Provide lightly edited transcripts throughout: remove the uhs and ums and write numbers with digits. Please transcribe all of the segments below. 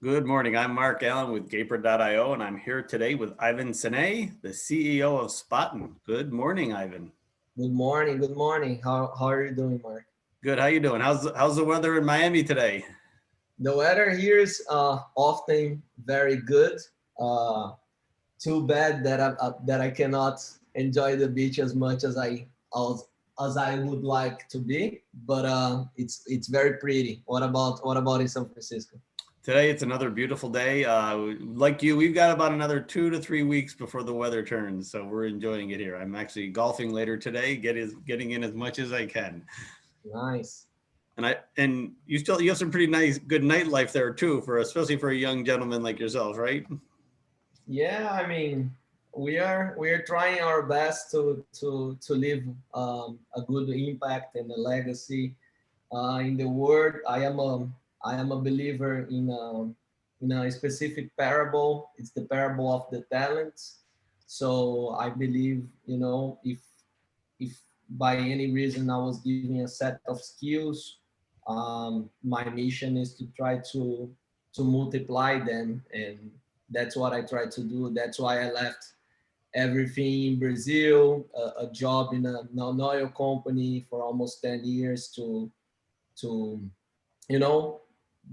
Good morning. I'm Mark Allen with Gaper.io, and I'm here today with Ivan Sene, the CEO of Spoten. Good morning, Ivan. Good morning. Good morning. How are you doing, Mark? Good. How you doing? How's the weather in Miami today? The weather here is often very good. Uh, Too bad that I cannot enjoy the beach as much as I would like to be. But it's very pretty. What about in San Francisco? Today it's another beautiful day. Like you, we've got about another 2 to 3 weeks before the weather turns, so we're enjoying it here. I'm actually golfing later today, getting in as much as I can. Nice. And you have some pretty nice, good nightlife there too, for especially for a young gentleman like yourself, right? Yeah, I mean, we are trying our best to leave a good impact and a legacy in the world. I am a believer in a specific parable. It's the parable of the talents. So I believe, if by any reason I was given a set of skills, my mission is to try to multiply them, and that's what I try to do. That's why I left everything in Brazil, a job in an oil company for almost 10 years to you know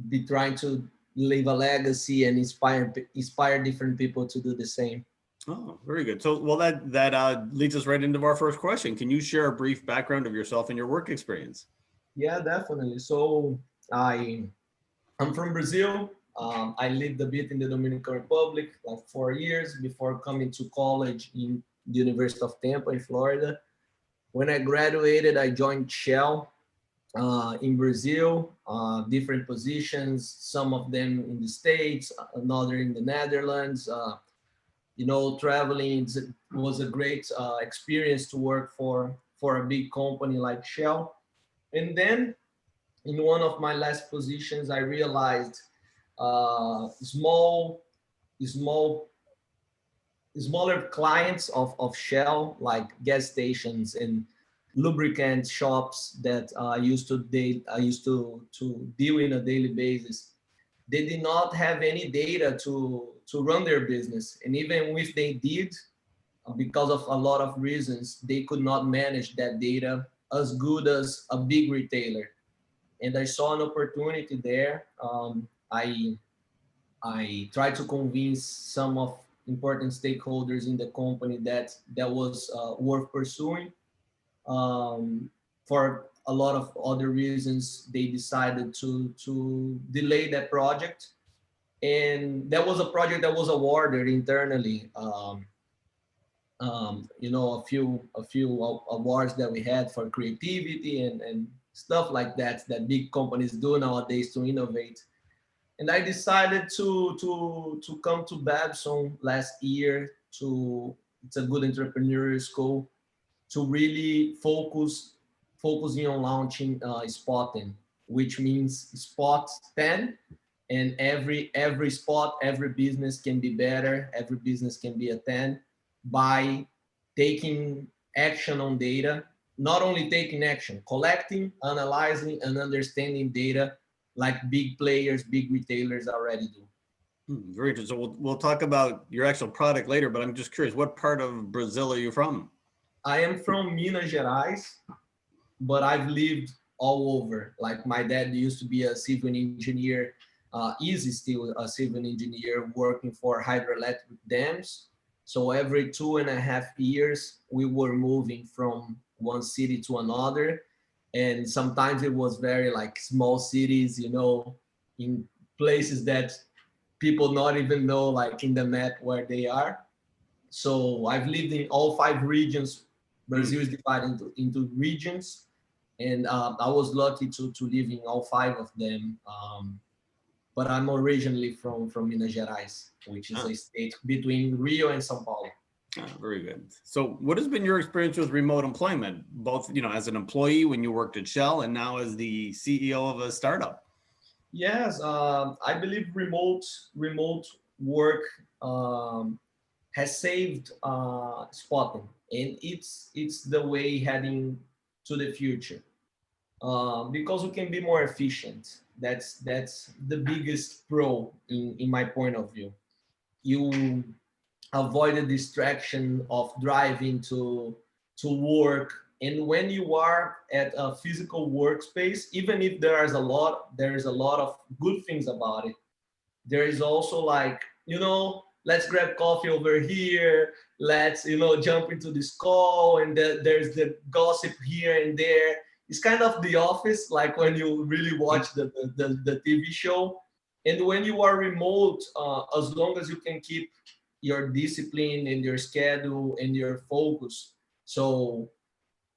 be trying to leave a legacy and inspire different people to do the same. Oh, very good. So, well, that leads us right into our first question. Can you share a brief background of yourself and your work experience? Yeah, definitely. So i I'm from Brazil. I lived a bit in the Dominican Republic, like 4 years before coming to college in the University of Tampa in Florida. When I graduated, I joined Shell in Brazil, different positions, some of them in the States, another in the Netherlands. Traveling was a great experience to work for a big company like Shell. And then in one of my last positions, I realized small, small, smaller clients of Shell, like gas stations and lubricant shops that I used to deal in a daily basis. They did not have any data to run their business, and even if they did, because of a lot of reasons, they could not manage that data as good as a big retailer. And I saw an opportunity there. I tried to convince some of important stakeholders in the company that was worth pursuing. Um, for a lot of other reasons, they decided to delay that project, and that was a project that was awarded internally. A few awards that we had for creativity and stuff like that big companies do nowadays to innovate. And I decided to come to Babson last year. To It's a good entrepreneurial school to really focusing on launching Spoten, which means spot 10. And every spot, every business can be better. Every business can be a 10 by taking action on data. Not only taking action, collecting, analyzing, and understanding data like big players, big retailers already do. Very interesting. So we'll talk about your actual product later, but I'm just curious, what part of Brazil are you from? I am from Minas Gerais, but I've lived all over. Like my dad used to be a civil engineer, is still a civil engineer working for hydroelectric dams. So every 2.5 years, we were moving from one city to another. And sometimes it was very like small cities, in places that people not even know, like in the map where they are. So I've lived in all 5 regions. Brazil is divided into regions, and I was lucky to live in all 5 of them. But I'm originally from Minas Gerais, which is Ah, a state between Rio and São Paulo. very good. So what has been your experience with remote employment, both, as an employee when you worked at Shell and now as the CEO of a startup? Yes, I believe remote work um, has saved spotting, and it's the way heading to the future, because we can be more efficient. That's the biggest pro in my point of view. You avoid the distraction of driving to work, and when you are at a physical workspace, even if there is a lot of good things about it, there is also like, let's grab coffee over here, let's jump into this call, and there's the gossip here and there. It's kind of the office, like when you really watch the TV show. And when you are remote, as long as you can keep your discipline and your schedule and your focus, so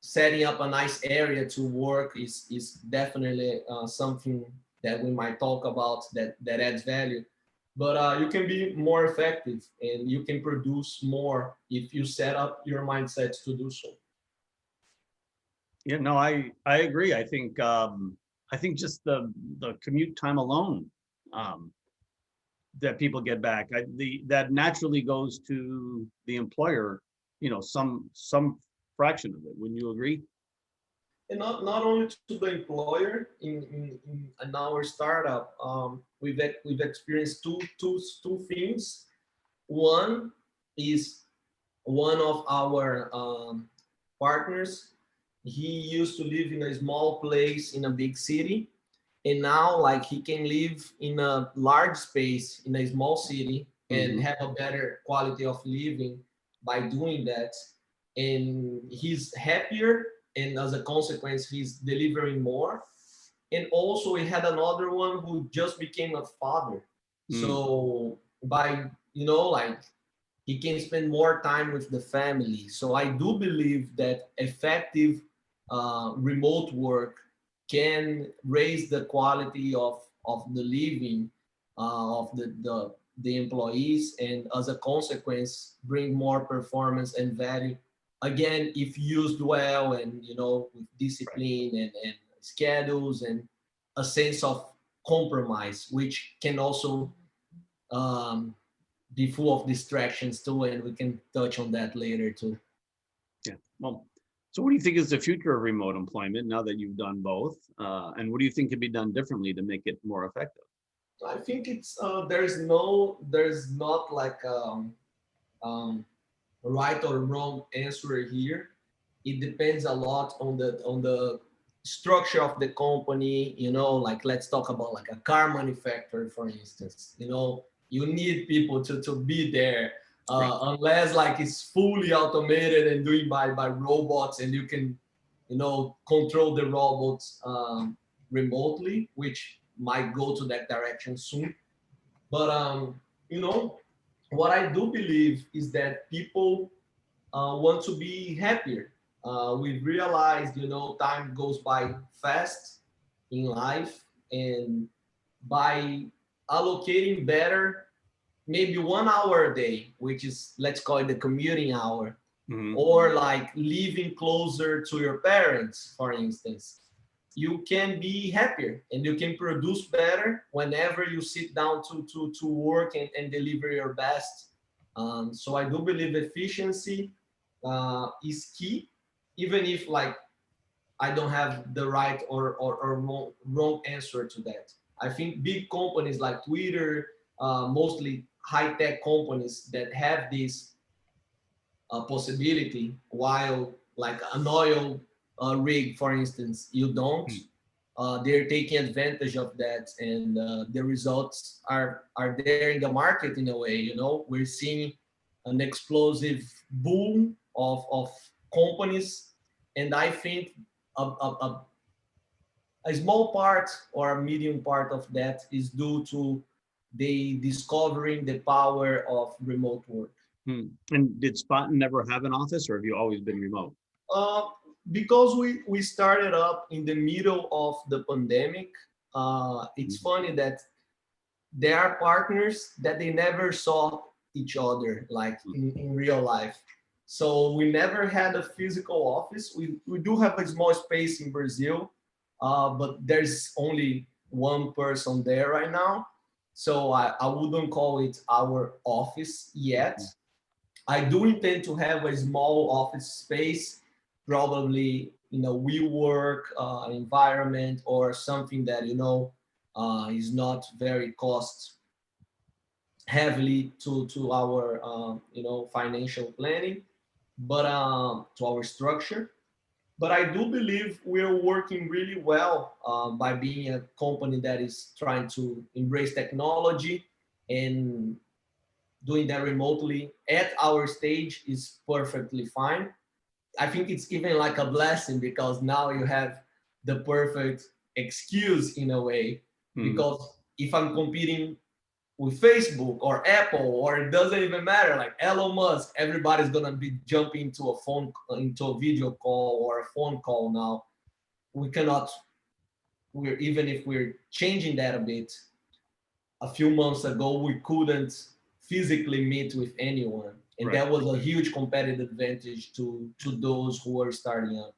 setting up a nice area to work is definitely something that we might talk about, that adds value. But you can be more effective and you can produce more if you set up your mindset to do so. Yeah, no, I agree. I think just the commute time alone, um, that people get back, that naturally goes to the employer, some fraction of it. Wouldn't you agree? And not only to the employer in our startup, we've experienced two things. One is one of our partners. He used to live in a small place in a big city, and now like he can live in a large space in a small city and Hmm. have a better quality of living by doing that. And he's happier, and as a consequence he's delivering more. And also we had another one who just became a father, Mm. so by like he can spend more time with the family. So I do believe that effective remote work can raise the quality of the living of the employees, and as a consequence bring more performance and value, again if used well, and with discipline and schedules and a sense of compromise, which can also um, be full of distractions too, and we can touch on that later too. Yeah. Well, so what do you think is the future of remote employment now that you've done both? And what do you think can be done differently to make it more effective? I think it's there's not like um, right or wrong answer here. It depends a lot on the structure of the company. Like let's talk about like a car manufacturer, for instance. You need people to be there, Right. unless like it's fully automated and doing by robots, and you can control the robots remotely, which might go to that direction soon. But you know what I do believe is that people want to be happier. We've realized, time goes by fast in life, and by allocating better, maybe 1 hour a day, which is, let's call it the commuting hour, Hmm. or like living closer to your parents, for instance, you can be happier and you can produce better whenever you sit down to work and deliver your best. So I do believe efficiency is key, even if like I don't have the right or wrong answer to that. I think big companies like Twitter, mostly high tech companies that have this possibility, while like an oil rig, for instance, you don't. They're taking advantage of that, and the results are there in the market in a way. We're seeing an explosive boom of companies, and I think a small part or a medium part of that is due to they discovering the power of remote work. Hmm. And did Spoten never have an office, or have you always been remote? Uh, because we started up in the middle of the pandemic, it's funny that there are partners that they never saw each other like in real life. So we never had a physical office. We do have a small space in Brazil, but there's only one person there right now. So I wouldn't call it our office yet. Mhm. I do intend to have a small office space, probably in a WeWork environment or something that is not very cost heavily to our financial planning, but to our structure. But I do believe we're working really well by being a company that is trying to embrace technology, and doing that remotely at our stage is perfectly fine. I think it's even like a blessing because now you have the perfect excuse in a way. Mhm. Because if I'm competing with Facebook or Apple, or it doesn't even matter, like Elon Musk, everybody's gonna be jumping into a video call or a phone call now. We cannot. We're even if we're changing that a bit. A few months ago, we couldn't physically meet with anyone, and Right. that was a huge competitive advantage to those who are starting up.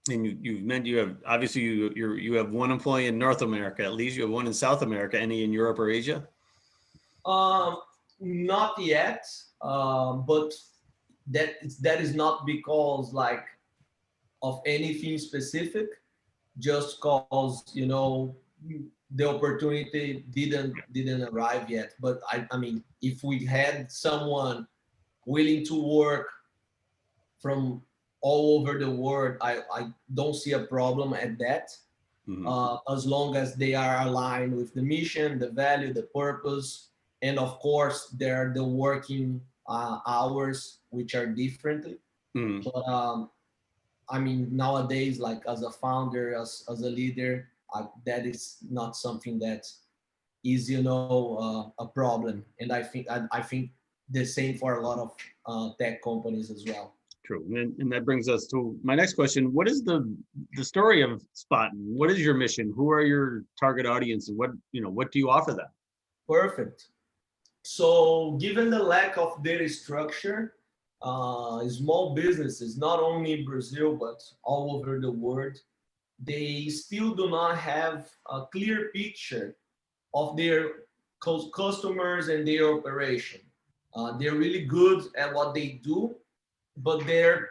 And you meant you have obviously you have one employee in North America, at least you have one in South America. Any in Europe or Asia? Um, Not yet, but that is not because like of anything specific, just cause the opportunity didn't arrive yet. But I mean, if we had someone willing to work from all over the world, I don't see a problem at that, Mhm. as long as they are aligned with the mission, the value, the purpose, and of course, they're the working hours, which are differently. Mhm. But I mean, nowadays, like as a founder, as a leader, that is not something that is, a problem. And I think the same for a lot of tech companies as well. True. And that brings us to my next question. What is the story of Spoten? What is your mission? Who are your target audience, and what do you offer them? Perfect. So, given the lack of data structure, small businesses, not only in Brazil but all over the world, they still do not have a clear picture of their customers and their operation. They're really good at what they do, but they're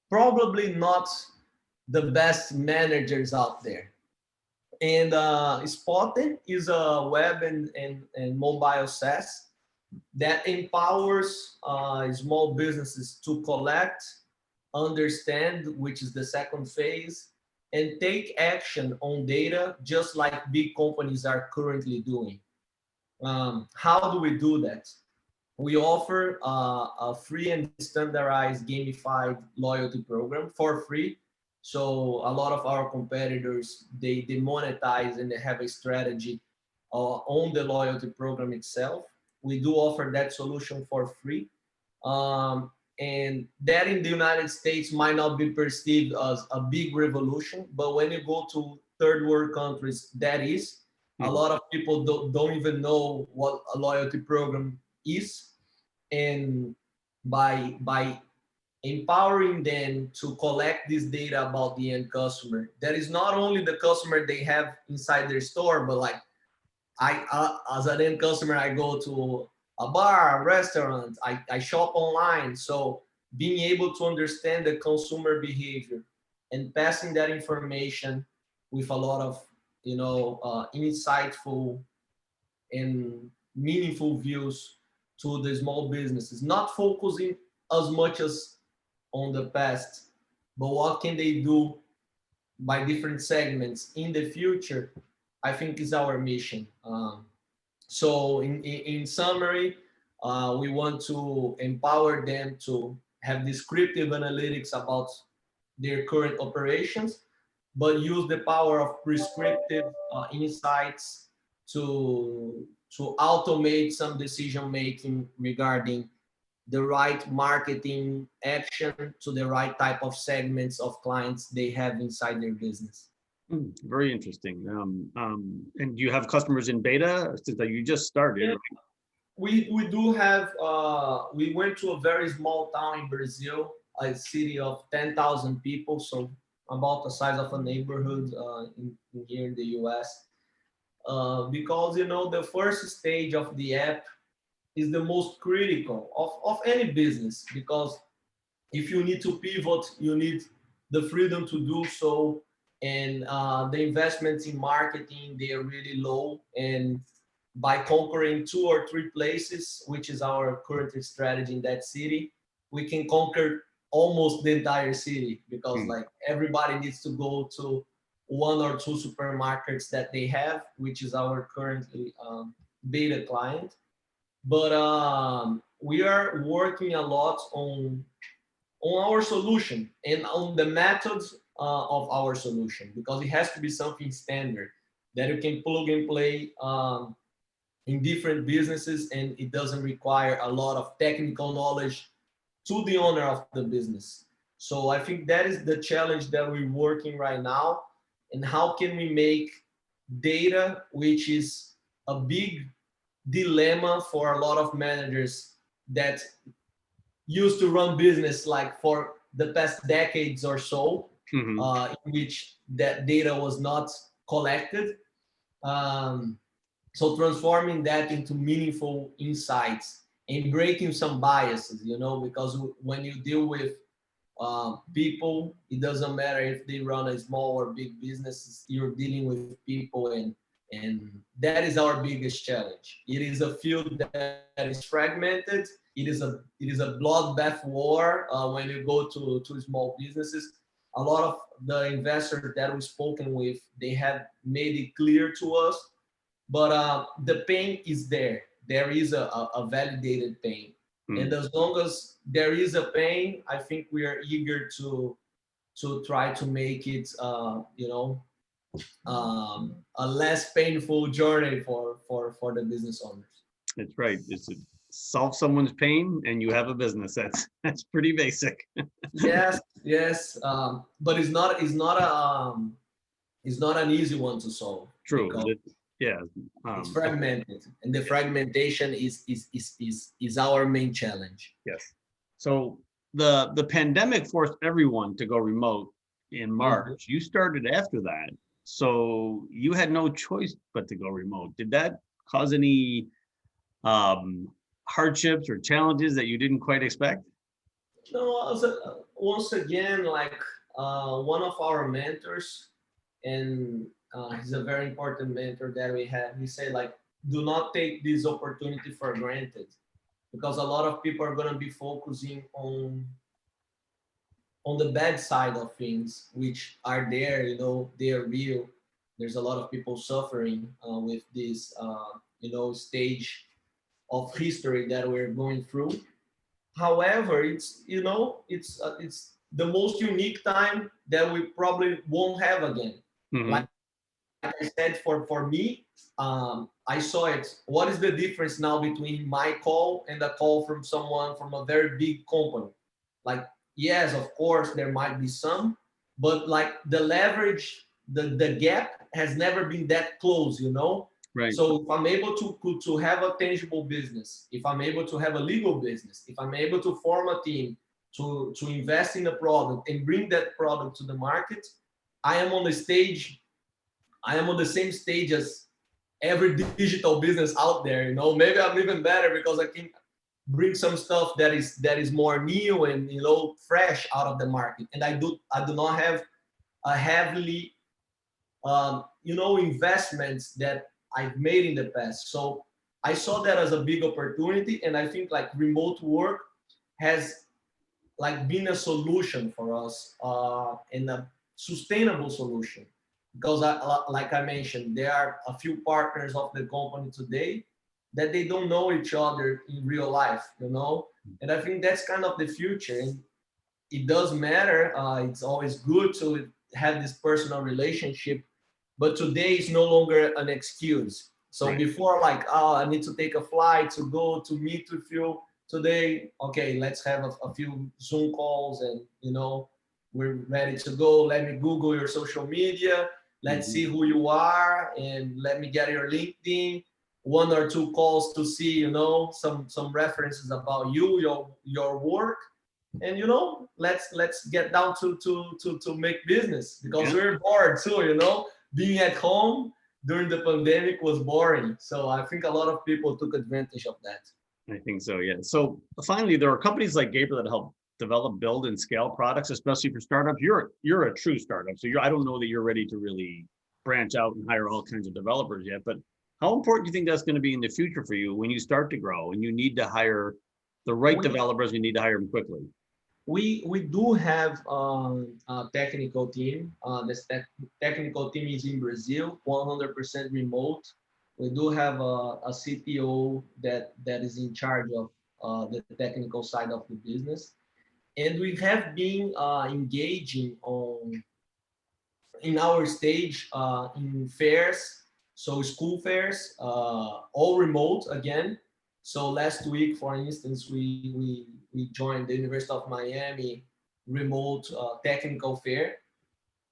probably not the best managers out there. And Spoten is a web and mobile SaaS that empowers small businesses to collect, understand, which is the second phase, and take action on data, just like big companies are currently doing. How do we do that? We offer a free and standardized gamified loyalty program for free. So a lot of our competitors, they monetize and they have a strategy on the loyalty program itself. We do offer that solution for free. And that in the United States might not be perceived as a big revolution, but when you go to third world countries, that is. A Mhm. lot of people don't even know what a loyalty program is. And by empowering them to collect this data about the end customer, that is not only the customer they have inside their store, but like as an end customer, I go to a bar, a restaurant, I shop online. So being able to understand the consumer behavior and passing that information with a lot of insightful and meaningful views to the small businesses, not focusing as much as on the past, but what can they do by different segments in the future, I think is our mission. So in summary, we want to empower them to have descriptive analytics about their current operations, but use the power of prescriptive insights to automate some decision making regarding the right marketing action to the right type of segments of clients they have inside their business. Very interesting. And do you have customers in beta since you just started? Yeah, we do have. We went to a very small town in Brazil, a city of 10,000 people, so about the size of a neighborhood here in the US. Because the first stage of the app is the most critical of any business, because if you need to pivot, you need the freedom to do so. and the investments in marketing, they are really low. And by conquering 2 or 3 places, which is our current strategy in that city, we can conquer almost the entire city, because Hmm. like everybody needs to go to 1 or 2 supermarkets that they have, which is our currently beta client. But we are working a lot on our solution and on the methods of our solution, because it has to be something standard that you can plug and play in different businesses, and it doesn't require a lot of technical knowledge to the owner of the business. So I think that is the challenge that we're working right now. And how can we make data, which is a big dilemma for a lot of managers that used to run business like for the past decades or so, Hmm. in which that data was not collected. Um, so transforming that into meaningful insights and breaking some biases, because when you deal with people, it doesn't matter if they run a small or big business, you're dealing with people, and that is our biggest challenge. It is a field that is fragmented. It is a bloodbath war when you go to small businesses. A lot of the investors that we've spoken with, they have made it clear to us, but the pain is there. There is a validated pain, and Hmm. as long as there is a pain, I think we are eager to try to make it, a less painful journey for the business owners. That's right. It's to solve someone's pain and you have a business. That's pretty basic. Yes, yes, but it's not an easy one to solve, True. because Yeah. it's Um, fragmented, and the yeah. fragmentation is our main challenge. Yes. So the pandemic forced everyone to go remote in Mhm. March. You started after that, so you had no choice but to go remote. Did that cause any um, hardships or challenges that you didn't quite expect? No, once again, like one of our mentors, and he's a very important mentor that we have. He said, like, do not take this opportunity for granted, because a lot of people are gonna be focusing on the bad side of things, which are there. They are real. There's a lot of people suffering with this, stage of history that we're going through. However, it's the most unique time that we probably won't have again. Hmm. Like I said, for me, I saw it. What is the difference now between my call and a call from someone from a very big company? Like, yes, of course, there might be some, but like the leverage, the gap has never been that close. Right. So if I'm able to have a tangible business, if I'm able to have a legal business, if I'm able to form a team to invest in a product and bring that product to the market, I am on the stage I am on the same stage as every digital business out there. Maybe I'm even better because I can bring some stuff that is more new and fresh out of the market. And I do not have a heavily investments that I've made in the past. So I saw that as a big opportunity, and I think like remote work has like been a solution for us, and a sustainable solution, because like I mentioned, there are a few partners of the company today that they don't know each other in real life. And I think that's kind of the future, and it does matter. It's always good to have this personal relationship, but today is no longer an excuse. So Right. before, like, oh, I need to take a flight to go to meet with you today. Okay, let's have a few Zoom calls, and we're ready to go. Let me Google your social media. Let's see Hmm. who you are, and let me get your LinkedIn. 1 or 2 calls to see, some references about you, your work, and let's get down to make business, because Yeah, we're bored too. Being at home during the pandemic was boring, so I think a lot of people took advantage of that. I think so. Yeah. So finally, there are companies like Gabriel that help develop, build, and scale products, especially for startups. You're a true startup, so I don't know that you're ready to really branch out and hire all kinds of developers yet. But how important do you think that's going to be in the future for you when you start to grow and you need to hire the right We developers? You need to hire them quickly. we do have a technical team. This technical team is in Brazil, 100% remote. We do have a CTO that is in charge of the technical side of the business, and we have been engaging on in our stage in fairs, so school fairs, all remote again. So last week, for instance, we joined the University of Miami remote technical fair,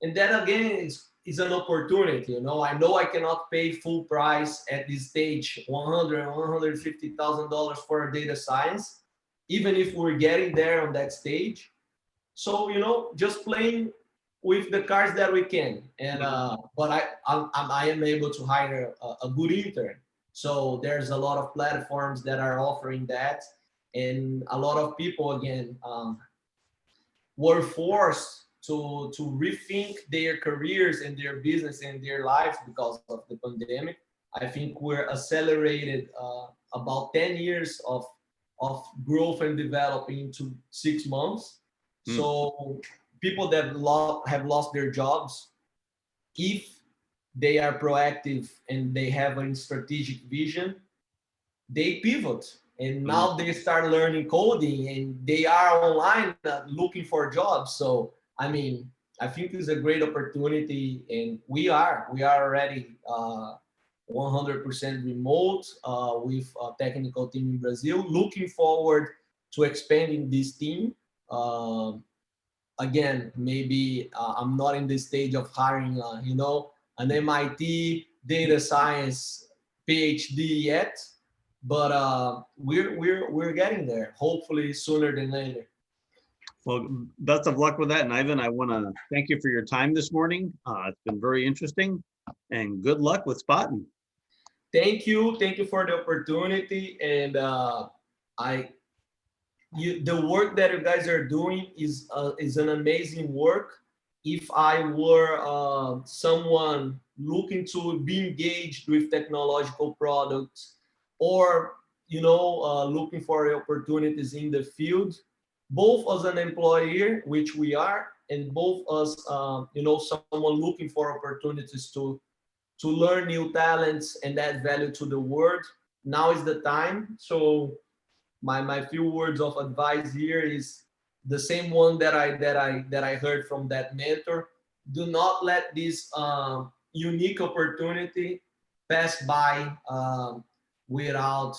and that again is an opportunity. I know I cannot pay full price at this stage, 150,000 dollars for data science, even if we're getting there on that stage. So just playing with the cards that we can, and but I am able to hire a good intern. So there's a lot of platforms that are offering that, and a lot of people again were forced to rethink their careers and their business and their lives because of the pandemic. I think we're accelerated about 10 years of growth and developing into 6 months. Mm. So people that have lost their jobs, if they are proactive and they have a strategic vision, they pivot, and Mm. now they start learning coding and they are online looking for jobs. So I mean, I think it's a great opportunity, and we are already 100% remote with a technical team in Brazil, looking forward to expanding this team. Again, maybe I'm not in the stage of hiring an MIT data science PhD yet, but we're getting there, hopefully sooner than later. Well, best of luck with that. And Ivan, I want to thank you for your time this morning. It's been very interesting, and good luck with Spoten. Thank you for the opportunity, and I the work that you guys are doing is an amazing work. If I were someone looking to be engaged with technological products, or looking for opportunities in the field, both as an employer, which we are, and both as someone looking for opportunities to learn new talents and add value to the world, now is the time. So my few words of advice here is the same one that I heard from that mentor. Do not let this unique opportunity pass by without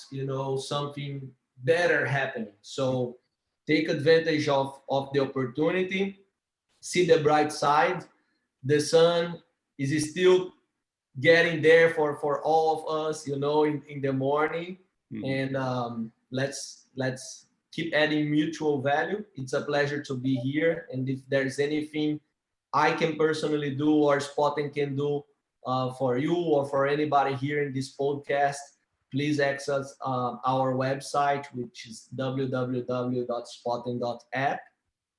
something better happening. So take advantage of the opportunity, see the bright side. The sun is still getting there for all of us, in the morning. Mhm. And let's keep adding mutual value. It's a pleasure to be here. And if there's anything I can personally do or Spoten can do for you or for anybody here in this podcast, please access our website, which is www.spoten.app,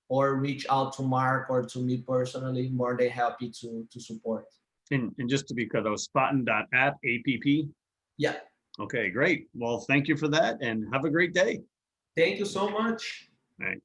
or reach out to Mark or to me personally. More than happy to support. And just to be clear, that was Spoten.app, APP. Yeah. Okay, great. Well, thank you for that, and have a great day. Thank you so much. All right.